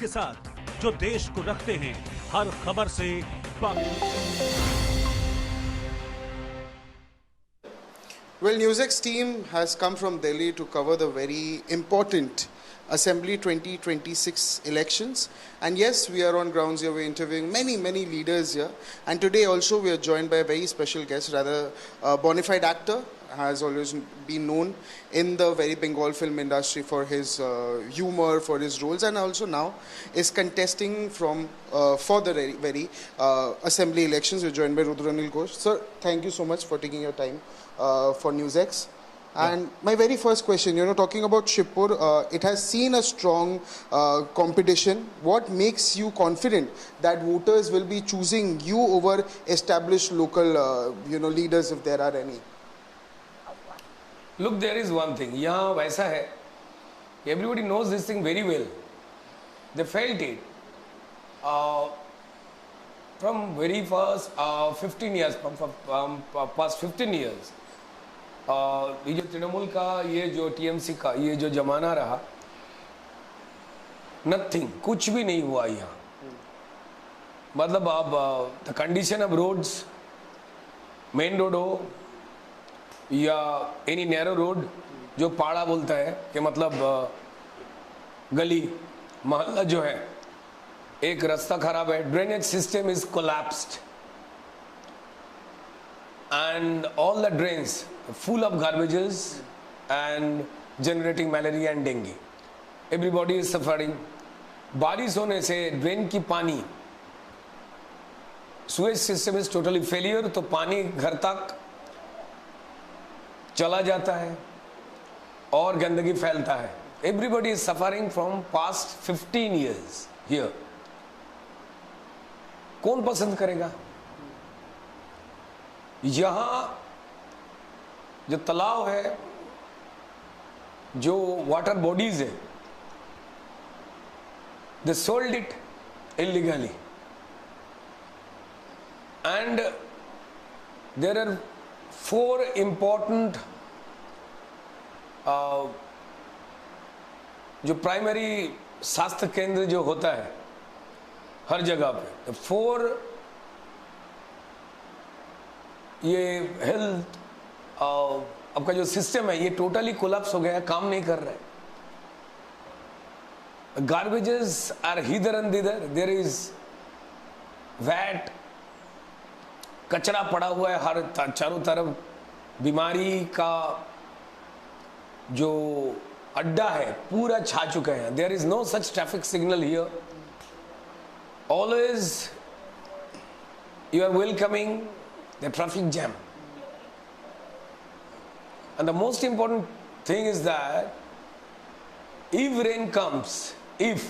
के साथ जो देश को रखते हैं हर खबर से Well, NewsX team has come from Delhi to cover the very important Assembly 2026 elections. And yes, we are on grounds here. We're interviewing many leaders here. And today also we are joined by a very special guest, rather a bona fide actor, has always been known in the very Bengal film industry for his humor, for his roles, and also now is contesting for the very Assembly elections. We're joined by Rudranil Ghosh. Sir, thank you so much for taking your time for NewsX. And my very first question, talking about Shibpur, it has seen a strong competition. What makes you confident that voters will be choosing you over established local, leaders, if there are any? Look, there is one thing. यहाँ वैसा है. Everybody knows this thing very well. They felt it from very first 15 years, from past 15 years. ये जो तृणमूल का, ये जो TMC का, ये जो जमाना रहा, नथिंग, कुछ भी नहीं हुआ यहाँ. मतलब अब the condition of roads, main road हो या एनी नैरो रोड, जो पाड़ा बोलता है कि मतलब गली मोहल्ला जो है, एक रास्ता खराब है, drainage system is collapsed and all the drains full of garbages and generating malaria and dengue. Everybody is suffering. बारिश होने से ड्रेन की पानी, Suez system is totally failure, तो पानी घर तक चला जाता है और गंदगी फैलता है. Everybody is suffering from past 15 years here. कौन पसंद करेगा? यहाँ जो तालाब है, जो वाटर बॉडीज है, they sold it illegally, and there are 4 important जो प्राइमरी स्वास्थ्य केंद्र जो होता है हर जगह पे, 4 ये हेल्थ आपका जो सिस्टम है ये टोटली कोलैप्स हो गया, काम नहीं कर रहा है. Garbages are hither and thither, there is wet, कचरा पड़ा हुआ है हर चारों तरफ. बीमारी का जो अड्डा है पूरा छा चुका है. There is no such traffic signal here. Always you are welcoming the traffic jam. And the most important thing is that if rain comes, if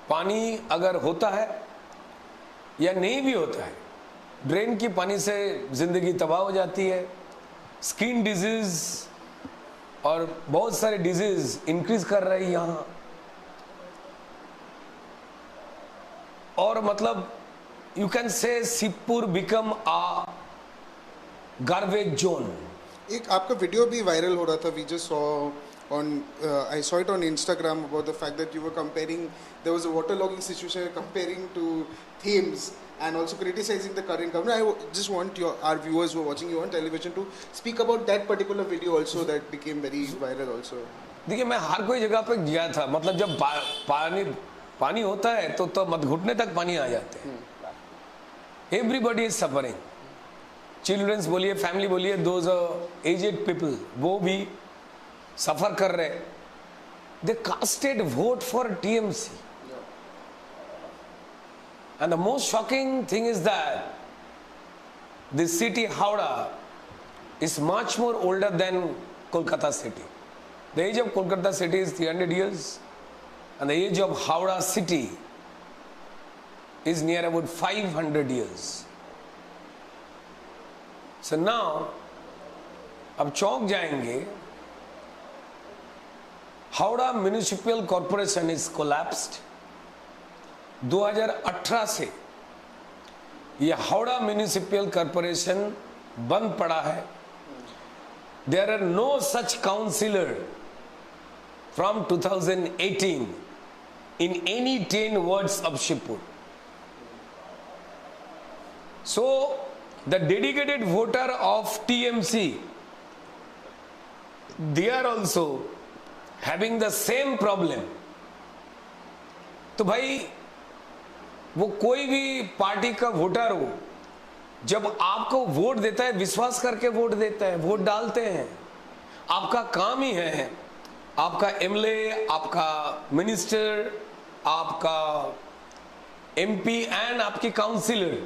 पानी अगर होता है या नहीं भी होता है, ड्रेन की पानी से जिंदगी तबाह हो जाती है. स्किन डिजीज और बहुत सारे डिजीज इंक्रीज कर रहे हैं यहाँ. और मतलब you can say Shibpur become a garbage zone. एक आपका वीडियो भी वायरल हो रहा था. We just saw on I saw it on Instagram about the fact that you were comparing, there was a waterlogging situation, comparing to Thames and also criticizing the current government. I just want our viewers who are watching you on television to speak about that particular video also that became very viral also. देखिए, मैं हर कोई जगह पे गया था. मतलब जब पानी होता है तो मत घुटने तक पानी आ जाते हैं. Everybody is suffering. चिल्ड्रंस बोलिए, फैमिली बोलिए, दोज एजेड पीपल, वो भी सफर कर रहे. They casted vote for TMC. And the most shocking thing is that this city Howrah is much more older than Kolkata city. The age of Kolkata city is 300 years and the age of Howrah city is near about 500 years. So now अब चौक जाएंगे. Howrah municipal corporation is collapsed. 2018 से ये Howrah municipal corporation बंद पड़ा है. There are no such councillor from 2018 in any 10 wards of Shibpur. So the dedicated voter of TMC, they are also having the same problem. तो भाई वो कोई भी पार्टी का वोटर हो, जब आपको वोट देता है विश्वास करके वोट देता है, वोट डालते हैं। आपका काम ही है, आपका एमएलए, आपका मिनिस्टर, आपका एमपी एंड आपकी काउंसिलर,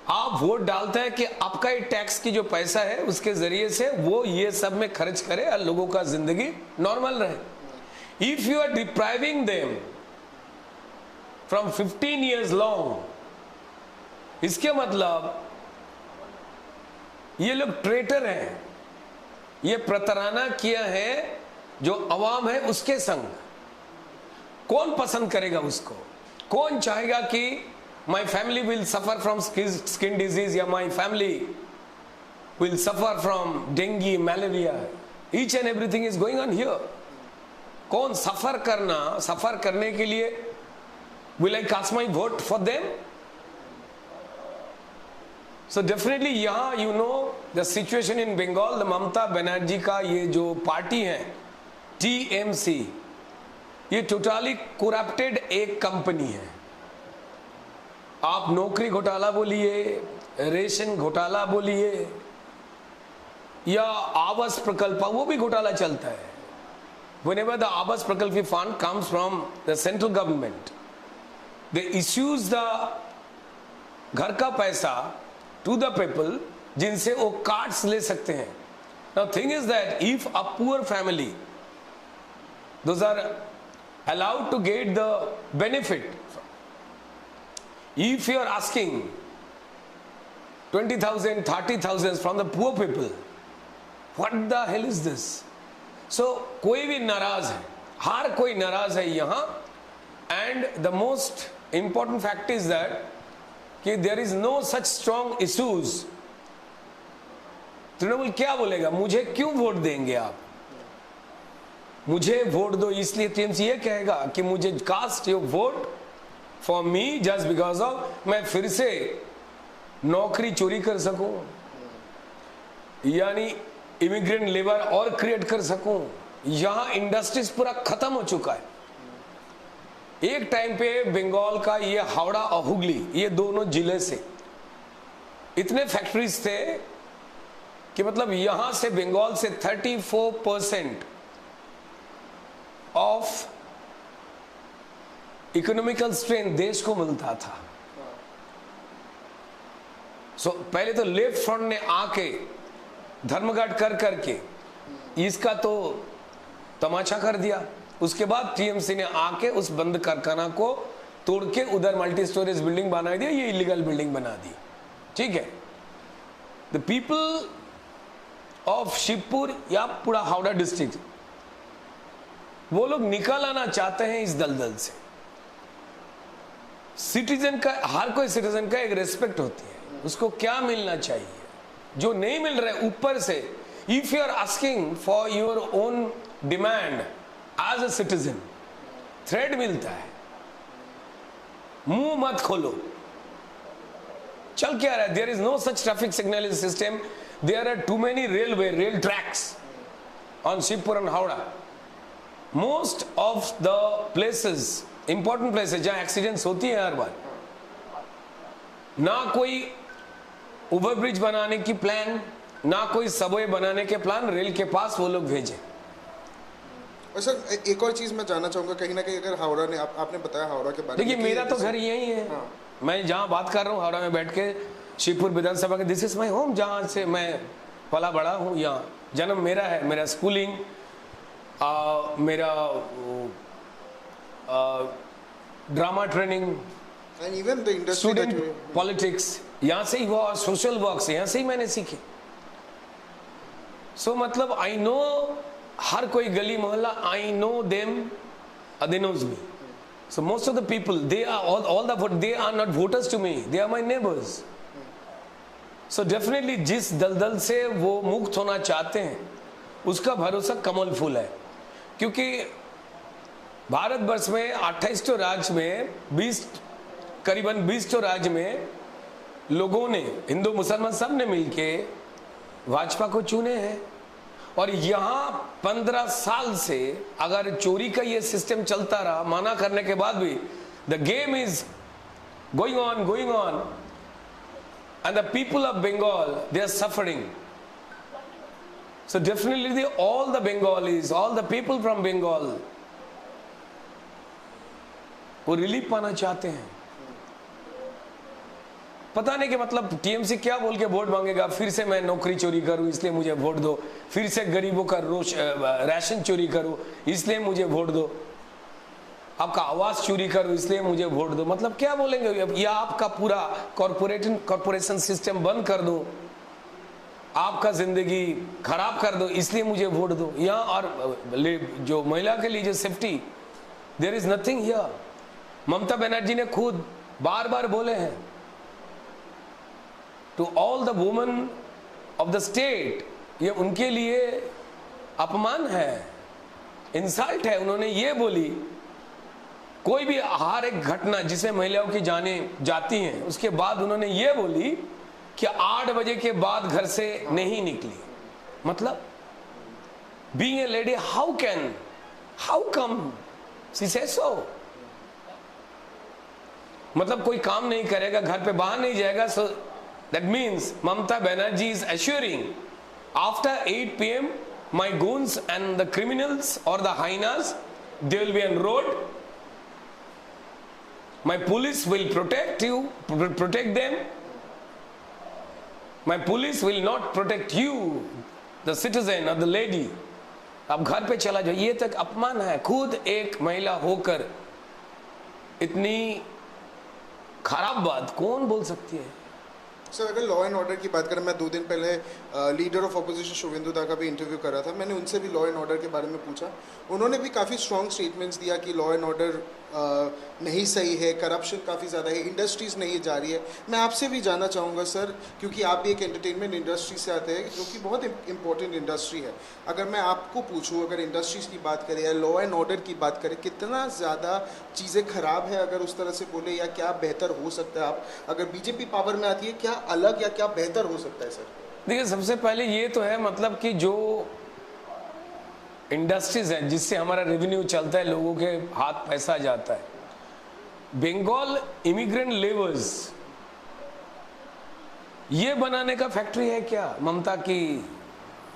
आप वोट डालते हैं कि आपका ये टैक्स की जो पैसा है उसके जरिए से वो ये सब में खर्च करे और लोगों का जिंदगी नॉर्मल रहे। If you are depriving them from 15 years long, इसके मतलब ये लोग ट्रेटर हैं, ये प्रताड़ना किया है जो अवाम है उसके संग। कौन पसंद करेगा उसको? कौन चाहेगा कि my family will suffer from skin disease या my family will suffer from dengue, malaria? Each and everything is going on here. कौन सफर करने के लिए will I cast my vote for them? So definitely यहाँ you know the situation in Bengal, the Mamata Banerjee का ये जो party है TMC, ये टोटली करप्टेड एक कंपनी है। आप नौकरी घोटाला बोलिए, रेशन घोटाला बोलिए, या आवास प्रकल्प, वो भी घोटाला चलता है। Whenever the आवास प्रकल्प fund comes from the central government, they issues the घर का पैसा to the people जिनसे वो कार्ड्स ले सकते हैं। Now thing is that if a poor family, those are allowed to get the benefit. If you are asking 20,000, 30,000 from the poor people, what the hell is this? So कोई भी नाराज है, हर कोई नाराज है यहाँ। And the most important fact is that कि there is no such strong issues। Trinamool क्या बोलेगा? मुझे क्यों वोट देंगे आप? मुझे वोट दो इसलिए टीएमसी ये कहेगा कि मुझे cast your vote for me just because of मैं फिर से नौकरी चोरी कर सकूं, यानी इमिग्रेंट लेबर और क्रिएट कर सकूं। यहां इंडस्ट्रीज पूरा खत्म हो चुका है। एक टाइम पे बंगाल का ये हावड़ा और हुगली, ये दोनों जिले से इतने फैक्ट्रीज थे कि मतलब यहां से बंगाल से 34% ऑफ इकोनॉमिकल स्ट्रेंथ देश को मिलता था। सो पहले तो लेफ्ट फ्रंट ने आके धर्मघट कर करके इसका तो तमाशा कर दिया। उसके बाद टीएमसी ने आके उस बंद कारखाना को तोड़ के उधर मल्टी स्टोरेज बिल्डिंग बना दिया, ये इलीगल बिल्डिंग बना दी। ठीक है, द पीपल ऑफ शिवपुर या पूरा हावड़ा डिस्ट्रिक्ट, वो लोग निकल आना चाहते हैं इस दलदल से। सिटीजन का, हर कोई सिटीजन का एक रेस्पेक्ट होती है, उसको क्या मिलना चाहिए जो नहीं मिल रहा है ऊपर से। If you are asking for your own demand as a citizen, threat मिलता है, मुंह मत खोलो। चल क्या रहा है? There is no such traffic signal system, there are too many rail tracks on Shibpur and Howrah. Most of the places, important places जहां एक्सीडेंट्स होती है हर बार, ना कोई ओवरब्रिज बनाने की प्लान, ना कोई सबवे बनाने के प्लान रेल के पास वो लोग भेजे। और सर एक और चीज मैं जानना चाहूंगा, कहीं ना कहीं अगर हावड़ा ने आपने बताया हावड़ा के बारे में, देखिए मेरा तो घर यही है। हाँ। मैं जहाँ बात कर रहा हूँ हावड़ा में बैठ के, शिवपुर विधानसभा के, दिस इज माई होम, जहाँ से मैं पला बड़ा हूँ। यहाँ जन्म मेरा है, मेरा स्कूलिंग, मेरा ड्रामा ट्रेनिंग, स्टूडेंट पॉलिटिक्स यहाँ से ही हुआ, और सोशल वर्क से यहाँ से ही मैंने सीखे। सो मतलब आई नो हर कोई गली मोहल्ला, I know them, they knows me. So most of the people, they are all the they are not voters to me, they are my neighbors. So definitely जिस दलदल से वो मुक्त होना चाहते हैं उसका भरोसा कमल फूल है, क्योंकि भारतवर्ष में 28 राज्य में 20 करीबन 20 राज्य में लोगों ने, हिंदू मुसलमान सब ने मिलके भाजपा को चुने हैं। और यहां 15 साल से अगर चोरी का ये सिस्टम चलता रहा, माना करने के बाद भी the game is going on and the people of Bengal, they are suffering. So definitely all the Bengalis, all the people from Bengal, वो रिलीफ पाना चाहते हैं। पता नहीं कि मतलब टीएमसी क्या बोल के वोट मांगेगा, फिर से मैं नौकरी चोरी करूं इसलिए मुझे वोट दो, फिर से गरीबों का राशन चोरी करूं इसलिए मुझे वोट दो, आपका आवास चोरी करूं इसलिए मुझे वोट दो। मतलब क्या बोलेंगे, या आपका पूरा कॉर्पोरेशन सिस्टम बंद कर दो, आपका जिंदगी खराब कर दो इसलिए मुझे वोट दो। यहाँ और जो महिला के लिए जो safety, there is nothing here. Mamata Banerjee ने खुद बार बार बोले हैं to all the women of the state, ये उनके लिए अपमान है, इंसल्ट है। उन्होंने ये बोली कोई भी हर एक घटना जिसमें महिलाओं की जानें जाती हैं, उसके बाद उन्होंने ये बोली कि 8 बजे के बाद घर से नहीं निकली। मतलब being a lady, how come she said so? मतलब कोई काम नहीं करेगा, घर पे बाहर नहीं जाएगा। So that means Mamata Banerjee is assuring after 8 PM my goons and the criminals or the hyenas, they will be on road. My police will protect them. My police will not protect you, the citizen or the lady. अब घर पे चला जाओ, ये तक अपमान है। खुद एक महिला होकर इतनी खराब बात कौन बोल सकती है? सर अगर लॉ एंड ऑर्डर की बात करें, मैं 2 दिन पहले लीडर ऑफ अपोजिशन शुवेंदु दा का भी इंटरव्यू करा था। मैंने उनसे भी लॉ एंड ऑर्डर के बारे में पूछा, उन्होंने भी काफ़ी स्ट्रॉन्ग स्टेटमेंट्स दिया कि लॉ एंड ऑर्डर नहीं सही है, करप्शन काफ़ी ज़्यादा है, इंडस्ट्रीज़ नहीं जा रही है। मैं आपसे भी जानना चाहूँगा सर, क्योंकि आप भी एक एंटरटेनमेंट इंडस्ट्री से आते हैं जो कि बहुत इंपॉर्टेंट इंडस्ट्री है। अगर मैं आपको पूछूँ, अगर इंडस्ट्रीज़ की बात करें या लॉ एंड ऑर्डर की बात करें, कितना ज़्यादा चीज़ें ख़राब है अगर उस तरह से बोले, या क्या बेहतर हो सकता है? आप अगर बीजेपी पावर में आती है, क्या अलग या क्या बेहतर हो सकता है सर? देखिए, सबसे पहले ये तो है मतलब कि जो इंडस्ट्रीज हैं जिससे हमारा रेवेन्यू चलता है, लोगों के हाथ पैसा जाता है, बंगाल इमिग्रेंट लेबर्स ये बनाने का फैक्ट्री है क्या ममता की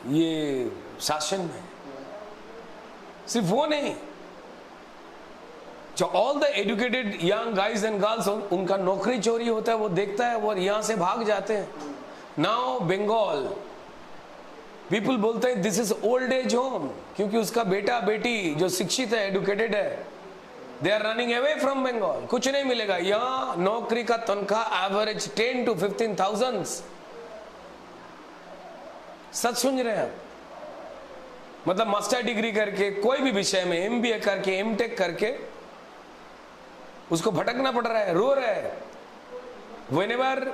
ये शासन में? सिर्फ वो नहीं, जो all the educated young guys and girls उनका नौकरी चोरी होता है, वो देखता है और यहां से भाग जाते हैं। नाउ बंगाल पीपल बोलते हैं this is old age home, क्योंकि उसका बेटा बेटी जो शिक्षित है, एडुकेटेड है, they are running away from Bengal. कुछ नहीं मिलेगा यहाँ, नौकरी का तनख्वाह एवरेज 10 to 15,000। सच सुन रहे हैं? मतलब मास्टर डिग्री करके कोई भी विषय में MBA करके MTech करके उसको भटकना पड़ रहा है, रो रहा है। व्हेनेवर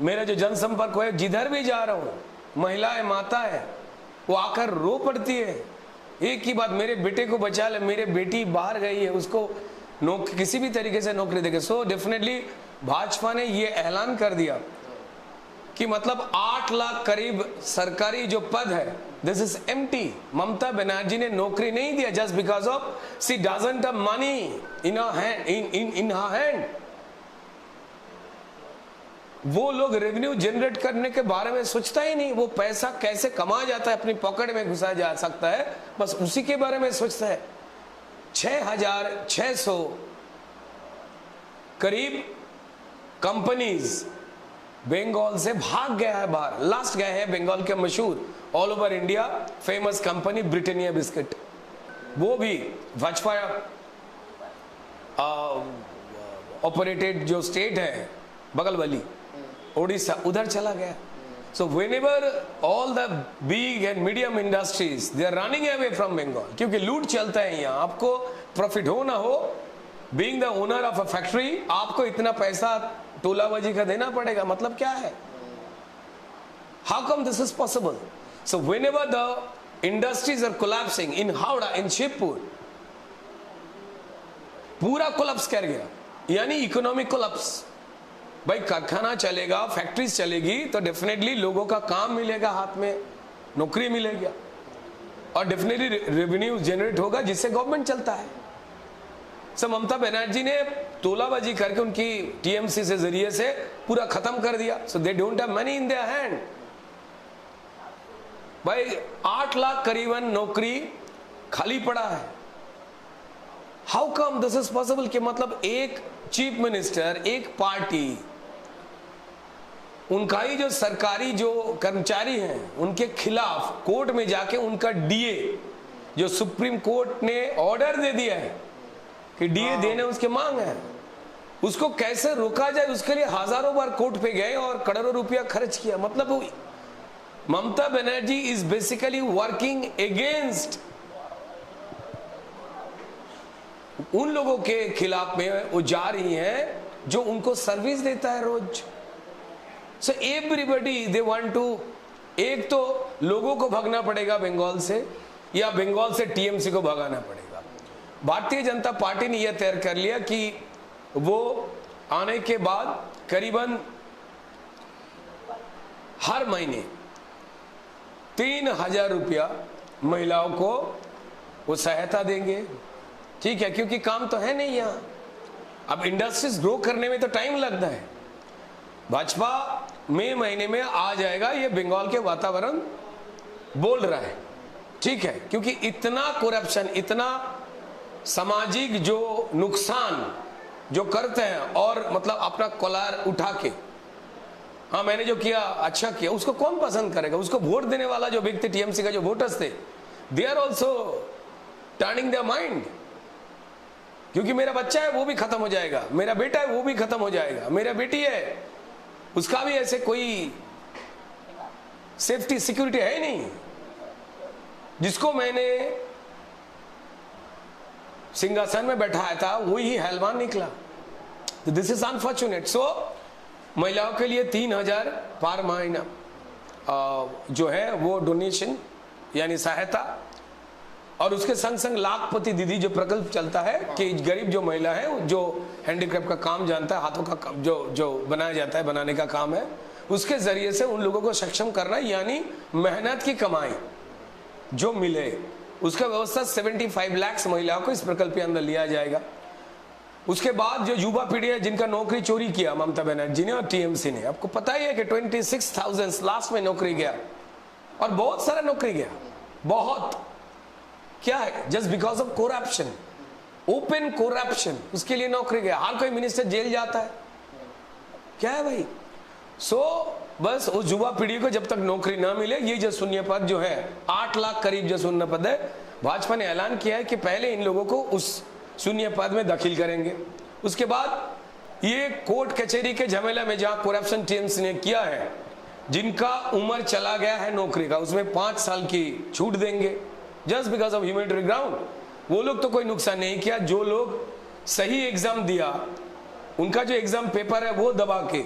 मेरा जो जनसंपर्क है, जिधर भी जा रहा हूं, महिलाएं माता है, वो आकर रो पड़ती है, एक ही बात, मेरे बेटे को बचा ले, मेरे बेटी बाहर गई है, उसको किसी भी तरीके से नौकरी देके। सो डेफिनेटली भाजपा ने ये ऐलान कर दिया कि मतलब 8 लाख करीब सरकारी जो पद है, दिस इज एम्प्टी। ममता बनर्जी ने नौकरी नहीं दिया just because of she doesn't have money in her hand. वो लोग रेवेन्यू जनरेट करने के बारे में सोचता ही नहीं, वो पैसा कैसे कमा जाता है, अपनी पॉकेट में घुसा जा सकता है, बस उसी के बारे में सोचता है। 6,600 करीब कंपनीज बंगाल से भाग गया है बाहर। लास्ट गए हैं बंगाल के मशहूर all over India famous company Britannia biscuit, वो भी भाजपा ऑपरेटेड जो स्टेट है बगल वाली ओडिशा, उधर चला गया। So whenever all the big and medium industries they are running away from Bengal, क्योंकि लूट चलता है यहाँ। आपको प्रॉफिट हो ना हो, being the owner of a factory, आपको इतना पैसा टोलाबाजी का देना पड़ेगा। मतलब क्या है? How come this is possible? So whenever the industries are collapsing in Howrah, in Shivpur, पूरा कोलैप्स कर गया, यानी इकोनॉमिक कोलैप्स। भाई कारखाना चलेगा, फैक्ट्रीज चलेगी तो डेफिनेटली लोगों का काम मिलेगा, हाथ में नौकरी मिलेगी और डेफिनेटली रेवेन्यू जनरेट होगा जिससे गवर्नमेंट चलता है। सो ममता बनर्जी ने तोलाबाजी करके उनकी टीएमसी से जरिए से पूरा खत्म कर दिया। So they don't have money in their hand. भाई 8 लाख करीबन नौकरी खाली पड़ा है। How come this is possible कि मतलब एक चीफ मिनिस्टर, एक पार्टी, उनका ही जो सरकारी जो कर्मचारी हैं उनके खिलाफ कोर्ट में जाके उनका डीए, जो सुप्रीम कोर्ट ने ऑर्डर दे दिया है कि डीए देने उसके मांग है, उसको कैसे रोका जाए उसके लिए हजारों बार कोर्ट पे गए और करोड़ों रुपया खर्च किया। मतलब Mamata Banerjee is basically working against उन लोगों के खिलाफ में वो जा रही हैं जो उनको सर्विस देता है रोज। So everybody they want to, एक तो लोगों को भागना पड़ेगा बंगाल से या बंगाल से टीएमसी को भगाना पड़ेगा। भारतीय जनता पार्टी ने यह तय कर लिया कि वो आने के बाद करीबन हर महीने 3,000 रुपया महिलाओं को वो सहायता देंगे। ठीक है, क्योंकि काम तो है नहीं यहाँ। अब इंडस्ट्रीज ग्रो करने में तो टाइम लगता है। भाजपा मई महीने में आ जाएगा, ये बंगाल के वातावरण बोल रहा है। ठीक है, क्योंकि इतना करप्शन, इतना सामाजिक जो नुकसान जो करते हैं और मतलब अपना कॉलर उठा के, हाँ मैंने जो किया अच्छा किया, उसको कौन पसंद करेगा? उसको वोट देने वाला जो व्यक्ति, टीएमसी का जो वोटर्स थे, they are also turning their mind, क्योंकि मेरा बच्चा है वो भी खत्म हो जाएगा, मेरा बेटा है वो भी खत्म हो जाएगा, मेरा बेटी है उसका भी ऐसे कोई सेफ्टी सिक्योरिटी है नहीं। जिसको मैंने सिंहासन में बैठाया था वही हलवान निकला। तो दिस इज अनफॉर्चुनेट। सो महिलाओं के लिए 3,000 पर महीना जो है वो डोनेशन यानी सहायता, और उसके संग संग लाखपति दीदी जो प्रकल्प चलता है कि गरीब जो महिला है जो हैंडीक्राफ्ट का काम जानता है, हाथों का काम जो बनाया जाता है, बनाने का काम है, उसके जरिए से उन लोगों को सक्षम करना, यानी मेहनत की कमाई जो मिले उसका व्यवस्था 75 लाख महिलाओं को इस प्रकल्प के अंदर लिया जाएगा। उसके बाद जो युवा पीढ़ी है जिनका नौकरी चोरी किया ममता बनर्जी ने और टीएमसी ने, आपको पता ही है कि 26,000 लास्ट में नौकरी गया और बहुत सारा नौकरी गया, बहुत क्या है, just because of corruption, open corruption, उसके लिए नौकरी गया। हर कोई मिनिस्टर जेल जाता है, क्या है भाई? सो बस उस युवा पीढ़ी को जब तक नौकरी ना मिले, ये जो शून्य पद जो है 8 लाख करीब जो शून्य पद है, भाजपा ने ऐलान किया है कि पहले इन लोगों को उस शून्य पद में दाखिल करेंगे। उसके बाद ये कोर्ट कचहरी के झमेला में जहां करप्शन टीएमसी ने किया है, जिनका उम्र चला गया है नौकरी का, उसमें 5 साल की छूट देंगे just because of humanitarian ground. वो लोग तो कोई नुकसान नहीं किया, जो लोग सही एग्जाम दिया उनका जो एग्जाम पेपर है वो दबा के,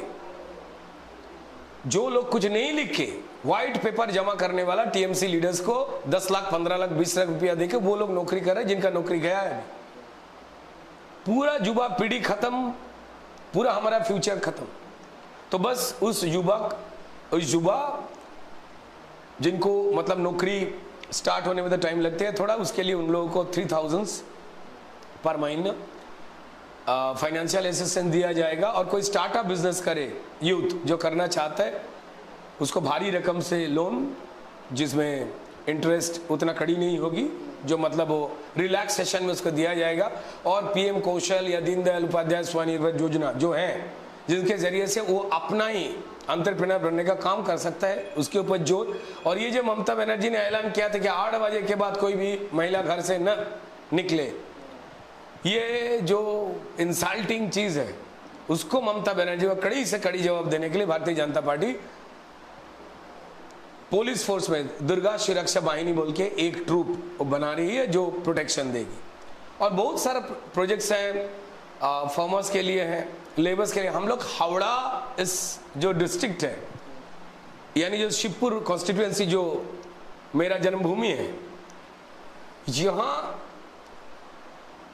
जो लोग कुछ नहीं लिखे व्हाइट पेपर जमा करने वाला टीएमसी लीडर्स को 10 लाख 15 लाख 20 लाख रुपया देके वो लोग नौकरी कर रहे हैं जिनका नौकरी गया है। पूरा युवा पीढ़ी खत्म, पूरा हमारा फ्यूचर खत्म। तो बस उस युवा जिनको मतलब नौकरी स्टार्ट होने में तो टाइम लगते हैं थोड़ा, उसके लिए उन लोगों को 3,000 पर महीना फाइनेंशियल असिस्टेंस दिया जाएगा। और कोई स्टार्टअप बिजनेस करे, यूथ जो करना चाहता है, उसको भारी रकम से लोन जिसमें इंटरेस्ट उतना कड़ी नहीं होगी, जो मतलब वो रिलैक्सेशन में उसको दिया जाएगा। और पीएम कौशल या दीनदयाल उपाध्याय स्वनिर्भर योजना जो है, जिनके जरिए से वो अपना ही एंटरप्रेन्योर बनने का काम कर सकता है, उसके ऊपर जोर। और ये जो ममता बनर्जी ने ऐलान किया था कि 8 बजे के बाद कोई भी महिला घर से न निकले, ये जो इंसल्टिंग चीज है उसको ममता बनर्जी को कड़ी से कड़ी जवाब देने के लिए Bharatiya Janata party police force में दुर्गा सुरक्षा वाहिनी बोल के एक ट्रूप बना रही है जो प्रोटेक्शन देगी। और बहुत सारा प्रोजेक्ट्स हैं, फार्मर्स के लिए हैं, लेबर्स के लिए। हम लोग हावड़ा इस जो डिस्ट्रिक्ट है, यानी जो शिवपुर कॉन्स्टिट्यूएंसी जो मेरा जन्मभूमि है, यहाँ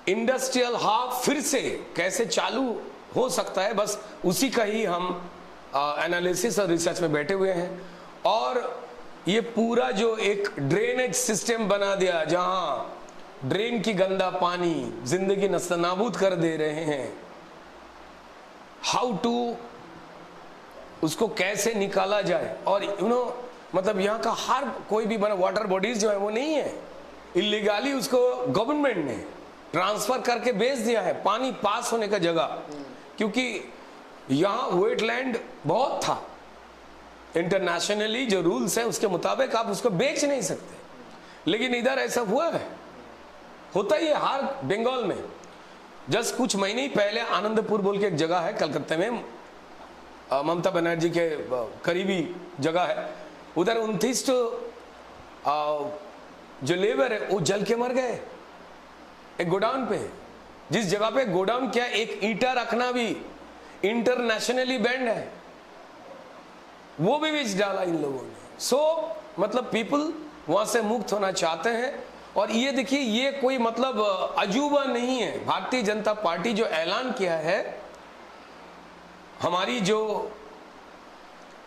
इंडस्ट्रियल हब फिर से कैसे चालू हो सकता है, बस उसी का ही हम एनालिसिस और रिसर्च में बैठे हुए हैं। और ये पूरा जो एक ड्रेनेज सिस्टम बना दिया, जहां ड्रेन की गंदा पानी जिंदगी नस्तनाबूद कर दे रहे हैं, हाउ टू उसको कैसे निकाला जाए। और मतलब यहाँ का हर कोई भी बना वाटर बॉडीज जो है वो नहीं है, इलीगली उसको गवर्नमेंट ने ट्रांसफर करके बेच दिया है पानी पास होने का जगह, क्योंकि यहाँ वेटलैंड बहुत था। इंटरनेशनली जो रूल्स है उसके मुताबिक आप उसको बेच नहीं सकते, लेकिन इधर ऐसा हुआ है, होता ही है हर बंगाल में। जस्ट कुछ महीने ही पहले आनंदपुर बोल के एक जगह है कलकत्ते में, ममता बनर्जी के करीबी जगह है, उधर 29 जो लेबर है वो जल के मर गए एक गोडाउन पे। जिस जगह पे गोडाउन क्या, एक ईंटा रखना भी इंटरनेशनली बैंड है, वो भी बेच डाला इन लोगों ने। मतलब पीपल वहां से मुक्त होना चाहते हैं। और ये देखिए, ये कोई मतलब अजूबा नहीं है। भारतीय जनता पार्टी जो ऐलान किया है, हमारी जो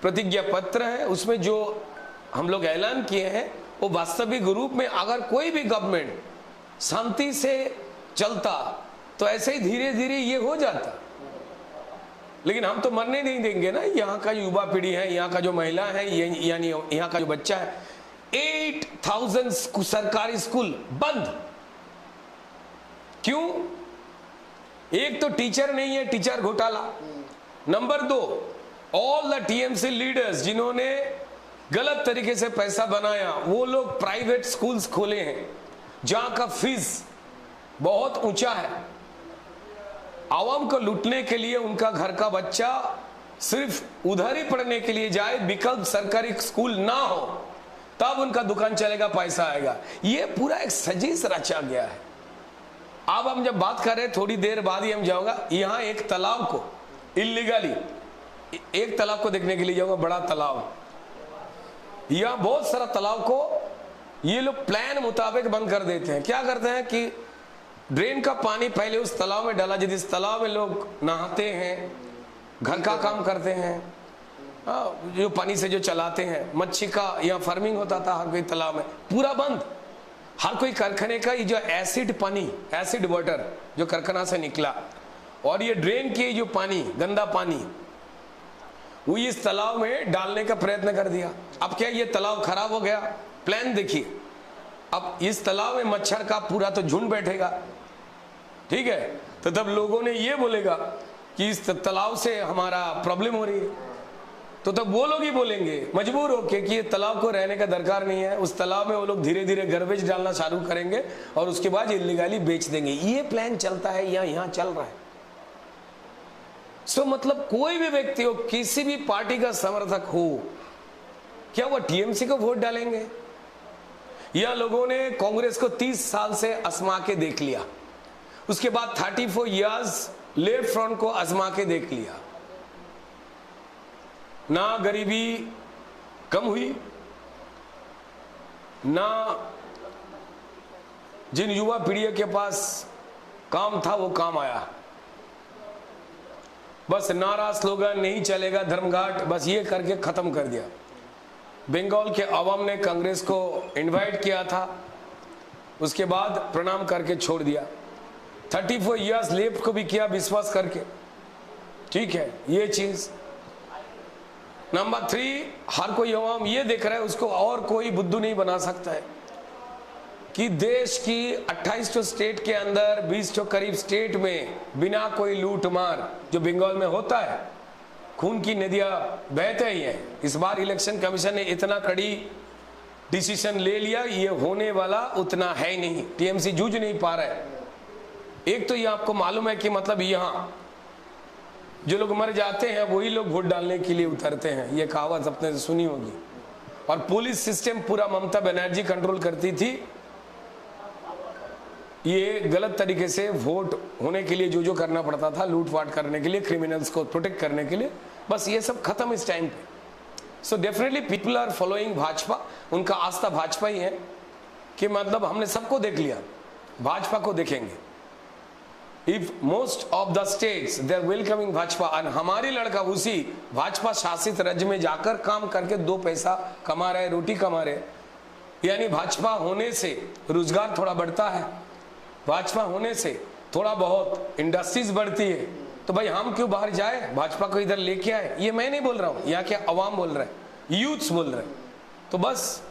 प्रतिज्ञा पत्र है उसमें जो हम लोग ऐलान किए हैं, वो वास्तविक रूप में अगर कोई भी गवर्नमेंट शांति से चलता तो ऐसे ही धीरे धीरे ये हो जाता। लेकिन हम तो मरने नहीं देंगे ना। यहाँ का युवा पीढ़ी है, यहाँ का जो महिला है, यानी यहाँ का जो बच्चा है, 8000 सरकारी स्कूल बंद। क्यों? एक तो टीचर नहीं है, टीचर घोटाला। Number 2, all the TMC leaders जिन्होंने गलत तरीके से पैसा बनाया, वो लोग प्राइवेट स्कूल्स खोले हैं जहां का फीस बहुत ऊंचा है। आवाम को लूटने के लिए उनका घर का बच्चा सिर्फ उधर ही पढ़ने के लिए जाए, विकल्प सरकारी स्कूल ना हो, तब उनका दुकान चलेगा, पैसा आएगा। ये पूरा एक साजिश रचा गया है। अब हम जब बात कर रहे हैं, थोड़ी देर बाद ही हम जाऊंगा यहाँ एक तालाब को इलीगली, एक तालाब को देखने के लिए जाऊंगा, बड़ा तालाब। यहाँ बहुत सारा तालाब को ये लोग प्लान मुताबिक बंद कर देते हैं। क्या करते हैं कि ड्रेन का पानी पहले उस तालाब में डाला, जिस तालाब में लोग नहाते हैं, घर का काम करते हैं, जो पानी से जो चलाते हैं, मच्छी का यहाँ फार्मिंग होता था हर कोई तालाब में, पूरा बंद। हर कोई कारखाने का ये जो एसिड पानी, एसिड वाटर जो कारखाना से निकला, और ये ड्रेन के जो पानी, गंदा पानी, वो इस तालाब में डालने का प्रयत्न कर दिया। अब क्या ये तालाब खराब हो गया? प्लान देखिए, अब इस तालाब में मच्छर का पूरा तो झुंड बैठेगा, ठीक है? तो तब लोगों ने ये बोलेगा कि इस तालाब से हमारा प्रॉब्लम हो रही है, तो तब वो लोग ही बोलेंगे मजबूर होके कि ये तालाब को रहने का दरकार नहीं है। उस तालाब में वो लोग धीरे धीरे गार्बेज डालना चालू करेंगे और उसके बाद इल्लीगली बेच देंगे। ये प्लान चलता है, यहाँ चल रहा है। मतलब कोई भी व्यक्ति हो, किसी भी पार्टी का समर्थक हो, क्या वो टीएमसी को वोट डालेंगे? या लोगों ने कांग्रेस को 30 साल से आजमा के देख लिया, उसके बाद 34 इयर्स लेफ्ट फ्रंट को आजमा के देख लिया, ना गरीबी कम हुई, ना जिन युवा पीढ़ी के पास काम था वो काम आया। बस नारा, स्लोगन, नहीं चलेगा धर्मघाट, बस ये करके खत्म कर दिया। बंगाल के अवाम ने कांग्रेस को इनवाइट किया था, उसके बाद प्रणाम करके छोड़ दिया। 34 इयर्स लेफ्ट को भी किया विश्वास करके, ठीक है ये चीज। नंबर 3, हर कोई अवाम ये देख रहा है, उसको और कोई बुद्धू नहीं बना सकता है कि देश की 28 स्टेट के अंदर 20 करीब स्टेट में बिना कोई लूट मार, जो बंगाल में होता है, खून की नदियां बहते ही हैं। इस बार इलेक्शन कमीशन ने इतना कड़ी डिसीजन ले लिया, ये होने वाला उतना है ही नहीं। टीएमसी जूझ नहीं पा रहा है। एक तो ये आपको मालूम है कि मतलब यहाँ जो लोग मर जाते हैं वही लोग वोट डालने के लिए उतरते हैं, ये कहावत अपने से सुनी होगी। और पुलिस सिस्टम पूरा ममता बनर्जी कंट्रोल करती थी। ये गलत तरीके से वोट होने के लिए जो करना पड़ता था, लूटपाट करने के लिए, क्रिमिनल्स को प्रोटेक्ट करने के लिए, बस ये सब खत्म इस टाइम पे। So definitely people are following BJP. उनका आस्था भाजपा ही है कि मतलब हमने सबको देख लिया, भाजपा को देखेंगे। if most of the states they are welcoming Bhajpa, और हमारे लड़का उसी भाजपा शासित राज्य में जाकर काम करके दो पैसा कमा रहे, रोटी कमा रहे, यानी भाजपा होने से रोजगार थोड़ा बढ़ता है, भाजपा होने से थोड़ा बहुत इंडस्ट्रीज बढ़ती है, तो भाई हम क्यों बाहर जाए, भाजपा को इधर लेके आए। ये मैं नहीं बोल रहा हूं, यहाँ के अवाम बोल रहे हैं, यूथ्स बोल रहे हैं। तो बस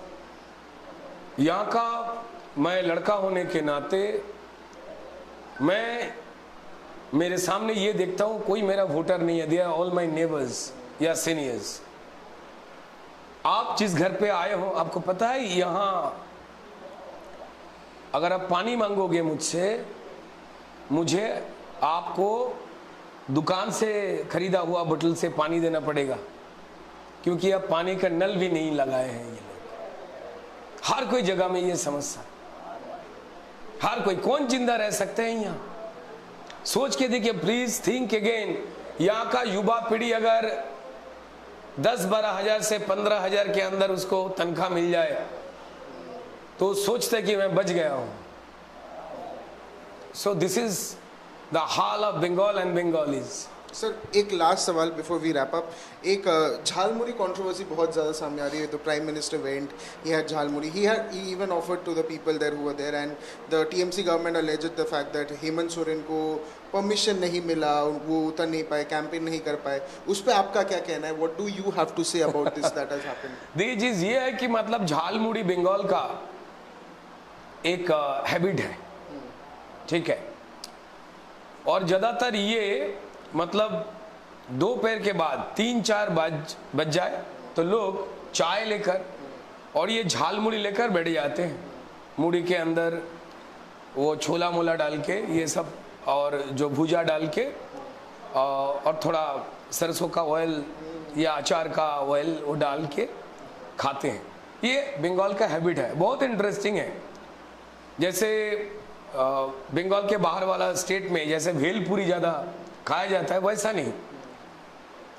यहाँ का मैं लड़का होने के नाते मैं मेरे सामने ये देखता हूं कोई मेरा वोटर नहीं है, they are all my neighbours या सीनियर्स। आप जिस घर पे आए हो आपको पता है, यहां अगर आप पानी मांगोगे मुझसे, मुझे आपको दुकान से खरीदा हुआ बोतल से पानी देना पड़ेगा, क्योंकि अब पानी का नल भी नहीं लगाए हैं ये लोग। हर कोई जगह में ये समस्या, हर कोई, कौन जिंदा रह सकते हैं यहाँ? सोच के देखिए, प्लीज थिंक अगेन। यहाँ का युवा पीढ़ी अगर 10-12 हजार से 15 हजार के अंदर उसको तनख्वाह मिल जाए तो सोचते कि मैं बच गया हूं। सो दिस इज द हाल of Bengal and Bengalis. Sir, एक लास्ट सवाल बिफोर वी रैप अप। एक झालमुरी कंट्रोवर्सी बहुत ज़्यादा सामने आ रही है। The prime minister went, he had jhalmuri, he even offered to the people there who were there, and the TMC government alleged the fact that Hemant Soren को परमिशन नहीं मिला, वो उतर नहीं पाए, कैंपेन नहीं कर पाए। उस पर आपका क्या कहना है? What do you have to say about this that has happened? देखिए चीज ये है कि मतलब झालमुड़ी बंगाल का एक हैबिट है, ठीक है, और ज़्यादातर ये मतलब दोपहर के बाद 3-4 बज जाए तो लोग चाय लेकर और ये झाल मुड़ी लेकर बैठ जाते हैं। मुड़ी के अंदर वो छोला मोला डाल के ये सब, और जो भुजा डाल के और थोड़ा सरसों का ऑयल या अचार का ऑयल वो डाल के खाते हैं। ये बंगाल का हैबिट है, बहुत इंटरेस्टिंग है। जैसे बंगाल के बाहर वाला स्टेट में जैसे भेलपुरी ज़्यादा खाया जाता है, वैसा नहीं,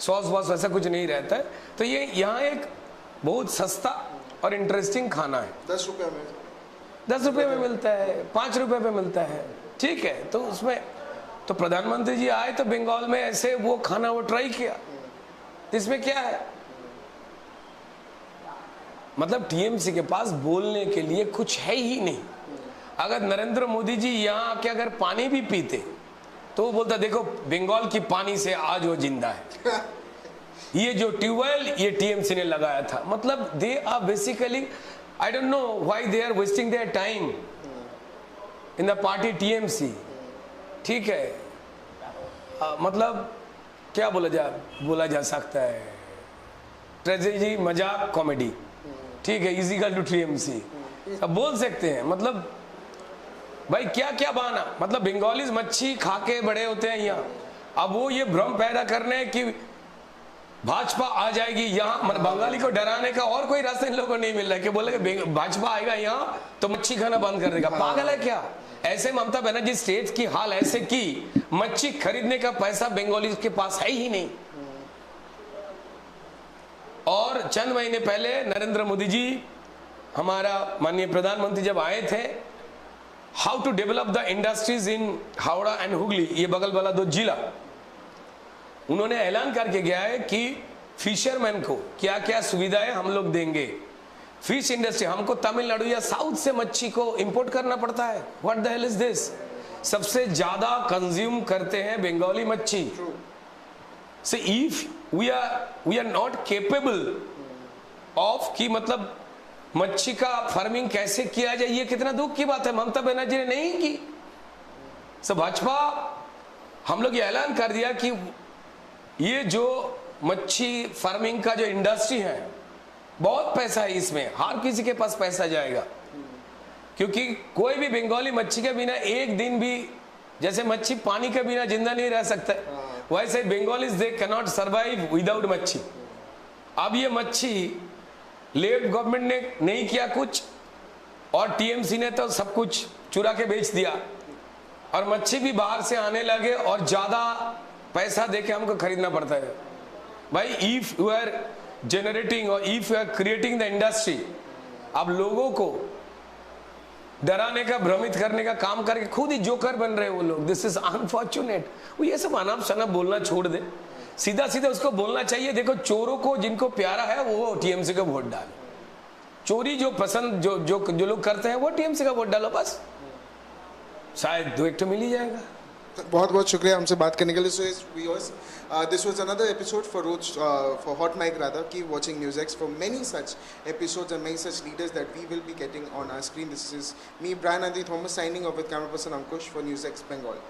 सॉस वॉस वैसा कुछ नहीं रहता है। तो ये यहाँ एक बहुत सस्ता और इंटरेस्टिंग खाना है। 10 रुपये में, 10 रुपये में मिलता है, 5 रुपये में मिलता है, ठीक है। तो उसमें तो प्रधानमंत्री जी आए तो बंगाल में ऐसे वो खाना वो ट्राई किया, इसमें क्या है? मतलब टीएमसी के पास बोलने के लिए कुछ है ही नहीं। अगर नरेंद्र मोदी जी यहाँ आके अगर पानी भी पीते तो वो बोलता देखो बंगाल की पानी से आज वो जिंदा है। ये जो ट्यूबवेल ये टीएमसी ने लगाया था। मतलब they are basically, I don't know why they are wasting their time in the party TMC, ठीक है। मतलब क्या बोला जा सकता है, ट्रेजेडी, मजाक, कॉमेडी, ठीक है, इजिकल टू टीएमसी अब बोल सकते हैं। मतलब भाई क्या क्या बहाना, मतलब बंगालीज मच्छी खा के बड़े होते हैं यहाँ। अब वो ये भ्रम पैदा करने कि भाजपा आ जाएगी यहाँ, बंगाली को डराने का और कोई रास्ता इन लोगों को नहीं मिल रहा है कि बोले भाजपा आएगा यहाँ तो मच्छी खाना बंद कर देगा। पागल है क्या? ऐसे ममता बनर्जी स्टेट की हाल ऐसे की, मच्छी खरीदने का पैसा बंगाली के पास है ही नहीं। और चंद महीने पहले नरेंद्र मोदी जी हमारा माननीय प्रधानमंत्री जब आए थे, how to develop the industries in Howrah and Hooghly, ये बगल वाला 2 जिला, उन्होंने ऐलान करके गया है कि फिशरमैन को क्या क्या सुविधाएं हम लोग देंगे। फिश इंडस्ट्री, हमको तमिलनाडु या साउथ से मच्छी को इंपोर्ट करना पड़ता है। What the hell is this? सबसे ज्यादा कंज्यूम करते हैं बंगाली मच्छी। So if we are not capable of कि मतलब मच्छी का फार्मिंग कैसे किया जाए, ये कितना दुख की बात है। ममता बनर्जी ने नहीं की। सो भाजपा हम लोग ये ऐलान कर दिया कि ये जो मच्छी फार्मिंग का जो इंडस्ट्री है, बहुत पैसा है इसमें, हर किसी के पास पैसा जाएगा। क्योंकि कोई भी बंगाली मच्छी के बिना एक दिन भी, जैसे मच्छी पानी के बिना जिंदा नहीं रह सकता, वैसे Bengalis they can not survive without मच्छी। अब ये मच्छी लेफ्ट गवर्नमेंट ने नहीं किया कुछ और टीएमसी ने तो सब कुछ चुरा के बेच दिया, और मच्छी भी बाहर से आने लगे और ज्यादा पैसा देके हमको खरीदना पड़ता है। भाई इफ यू आर जनरेटिंग और if you are creating the industry, अब लोगों को डराने का, भ्रमित करने का काम करके खुद ही जोकर बन रहे हैं वो लोग. This is unfortunate. वो ये सब अनाप शनाप बोलना छोड़ दे, सीधा सीधा उसको बोलना चाहिए. देखो, चोरों को जिनको प्यारा है वो टीएमसी का वोट डालो. चोरी जो पसंद जो लोग करते हैं वो टीएमसी का वोट डालो, बस शायद 2-1 तो मिल ही जाएगा. बहुत बहुत शुक्रिया हमसे बात करने के लिए. So viewers, this was another episode for for Hot Mic rather. Keep watching NewsX for many such episodes and many such leaders that we will be getting on our screen. This is me, Brian Andy Thomas, signing off with camera person Ankush for NewsX Bengal.